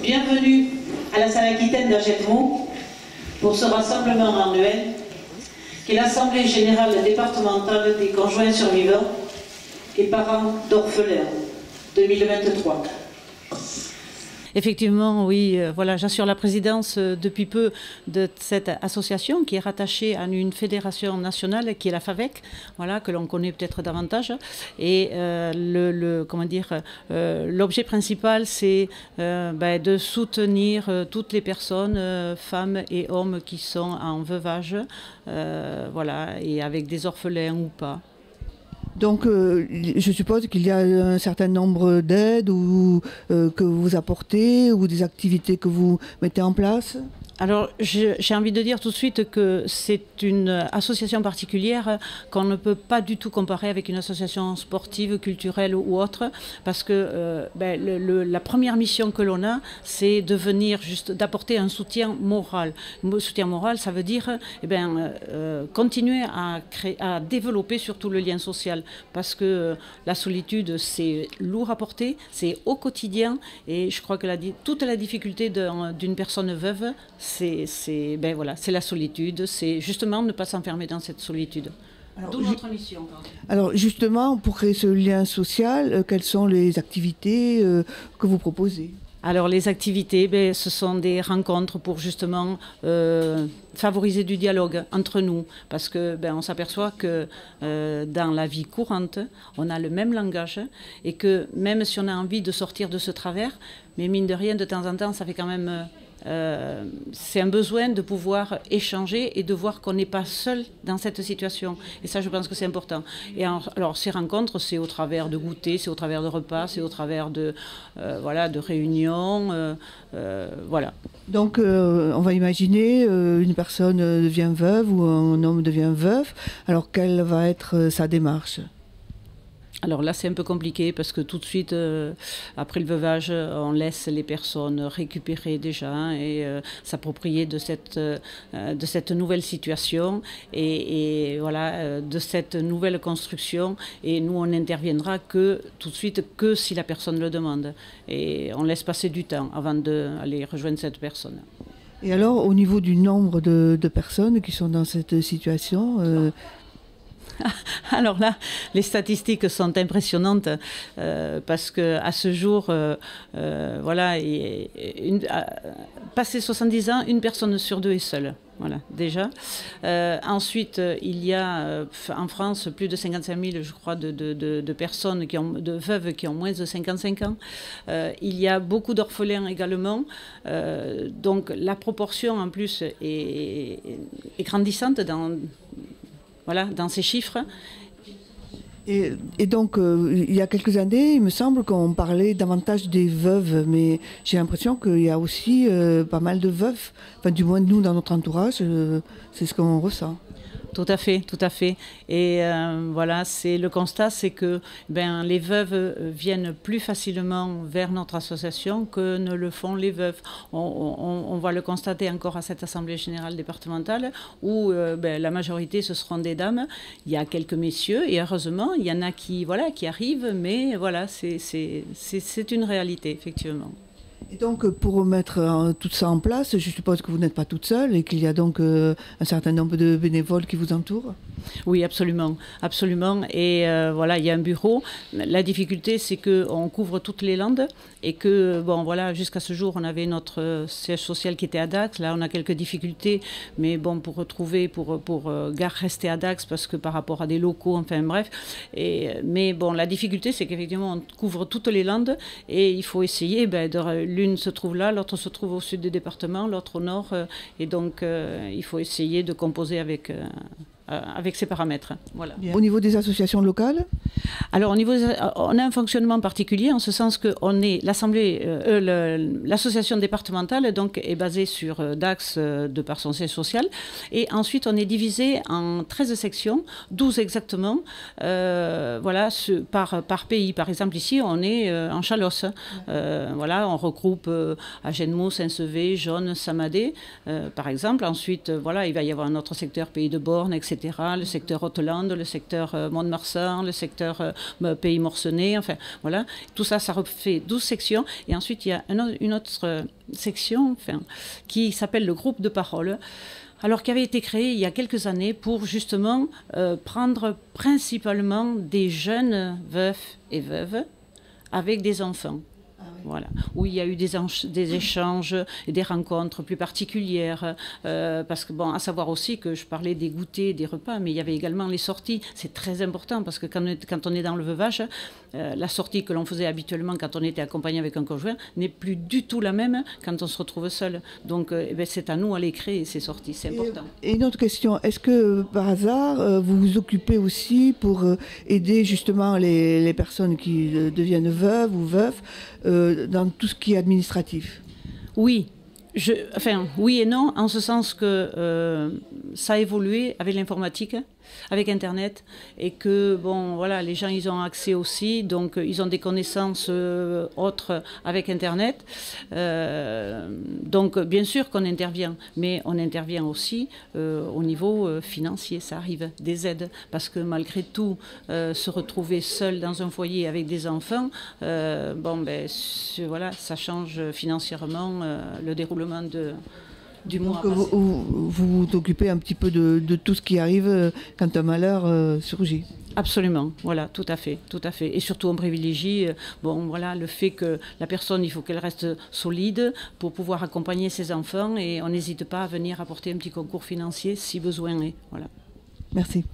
Bienvenue à la salle Aquitaine d'Agenmont pour ce rassemblement annuel qui est l'Assemblée générale départementale des conjoints survivants et parents d'orphelins 2023. Effectivement, oui, voilà, j'assure la présidence depuis peu de cette association qui est rattachée à une fédération nationale qui est la FAVEC, voilà, que l'on connaît peut-être davantage. Et l'objet principal, c'est de soutenir toutes les personnes, femmes et hommes qui sont en veuvage, voilà, et avec des orphelins ou pas. Donc, je suppose qu'il y a un certain nombre d'aides que vous apportez ou des activités que vous mettez en place. Alors, j'ai envie de dire tout de suite que c'est une association particulière qu'on ne peut pas du tout comparer avec une association sportive, culturelle ou autre, parce que la première mission que l'on a, c'est de venir juste d'apporter un soutien moral. Le soutien moral, ça veut dire continuer à développer surtout le lien social, parce que la solitude, c'est lourd à porter, c'est au quotidien, et je crois que toute la difficulté d'une personne veuve, c'est la solitude, c'est justement ne pas s'enfermer dans cette solitude. D'où notre mission. Alors justement, pour créer ce lien social, quelles sont les activités que vous proposez ? Alors les activités, ce sont des rencontres pour justement favoriser du dialogue entre nous, parce que on s'aperçoit que dans la vie courante, on a le même langage et que même si on a envie de sortir de ce travers, mais mine de rien, de temps en temps, ça fait quand même... c'est un besoin de pouvoir échanger et de voir qu'on n'est pas seul dans cette situation. Et ça, je pense que c'est important. Et alors, ces rencontres, c'est au travers de goûters, c'est au travers de repas, c'est au travers de réunions. Voilà. Donc, on va imaginer une personne devient veuve ou un homme devient veuf. Alors, quelle va être sa démarche ? Alors là, c'est un peu compliqué parce que tout de suite, après le veuvage, on laisse les personnes récupérer déjà et s'approprier de cette nouvelle situation et voilà, de cette nouvelle construction. Et nous, on n'interviendra tout de suite que si la personne le demande. Et on laisse passer du temps avant d'aller rejoindre cette personne. Et alors, au niveau du nombre de personnes qui sont dans cette situation Alors là, les statistiques sont impressionnantes parce qu'à ce jour, passé 70 ans, une personne sur deux est seule. Voilà, déjà. Ensuite, il y a en France plus de 55 000, je crois, de personnes, de veuves qui ont moins de 55 ans. Il y a beaucoup d'orphelins également. Donc la proportion, en plus, est grandissante dans ces chiffres. Et donc, il y a quelques années, il me semble qu'on parlait davantage des veuves, mais j'ai l'impression qu'il y a aussi pas mal de veufs, enfin du moins nous dans notre entourage, c'est ce qu'on ressent. Tout à fait, tout à fait. Et voilà, le constat, c'est que les veuves viennent plus facilement vers notre association que ne le font les veufs. On va le constater encore à cette assemblée générale départementale où la majorité, ce seront des dames. Il y a quelques messieurs et heureusement, il y en a qui arrivent, mais voilà, c'est une réalité, effectivement. Et donc, pour mettre tout ça en place, je suppose que vous n'êtes pas toute seule et qu'il y a donc un certain nombre de bénévoles qui vous entourent ? Oui, absolument, absolument. Et voilà, il y a un bureau. La difficulté, c'est qu'on couvre toutes les Landes et que, jusqu'à ce jour, on avait notre siège social qui était à Dax. Là, on a quelques difficultés, mais pour rester à Dax, parce que par rapport à des locaux, enfin bref. Mais la difficulté, c'est qu'effectivement, on couvre toutes les Landes et il faut essayer, l'une se trouve là, l'autre se trouve au sud du département, l'autre au nord. Et donc, il faut essayer de composer avec ces paramètres. Voilà. Au niveau des associations locales ? Alors, on a un fonctionnement particulier en ce sens que l'association départementale donc, est basée sur Dax de par son siège social. Et ensuite, on est divisé en 13 sections, 12 exactement, par pays. Par exemple, ici, on est en Chalosse. On regroupe Agenmont, Saint-Sevé, Jaune, Samadé, par exemple. Ensuite, il va y avoir un autre secteur, Pays de Borne, etc. etc. Le secteur Haute-Lande, le secteur Mont-de-Marsan, le secteur Pays Morcenay, enfin voilà. Tout ça, ça refait 12 sections. Et ensuite, il y a une autre section qui s'appelle le groupe de parole. Alors qui avait été créé il y a quelques années pour justement prendre principalement des jeunes veufs et veuves avec des enfants. Voilà, où il y a eu des échanges et des rencontres plus particulières, parce que bon, à savoir aussi que je parlais des goûters, des repas, mais il y avait également les sorties. C'est très important parce que quand on est dans le veuvage, la sortie que l'on faisait habituellement quand on était accompagné avec un conjoint n'est plus du tout la même quand on se retrouve seul. Donc c'est à nous à les créer, ces sorties, c'est important. Et une autre question, est-ce que par hasard vous vous occupez aussi pour aider justement les personnes qui deviennent veuves ou veufs dans tout ce qui est administratif? Oui. Oui et non, en ce sens que ça a évolué avec l'informatique, avec Internet, et que bon, voilà, les gens ils ont accès aussi, donc ils ont des connaissances autres avec Internet. Donc bien sûr qu'on intervient, mais on intervient aussi au niveau financier, ça arrive, des aides, parce que malgré tout, se retrouver seul dans un foyer avec des enfants, voilà, ça change financièrement le déroulement du mois. Donc vous vous occupez un petit peu de tout ce qui arrive quand un malheur surgit. Absolument, voilà, tout à fait, tout à fait. Et surtout on privilégie, voilà, le fait que la personne, il faut qu'elle reste solide pour pouvoir accompagner ses enfants, et on n'hésite pas à venir apporter un petit concours financier si besoin est. Voilà. Merci.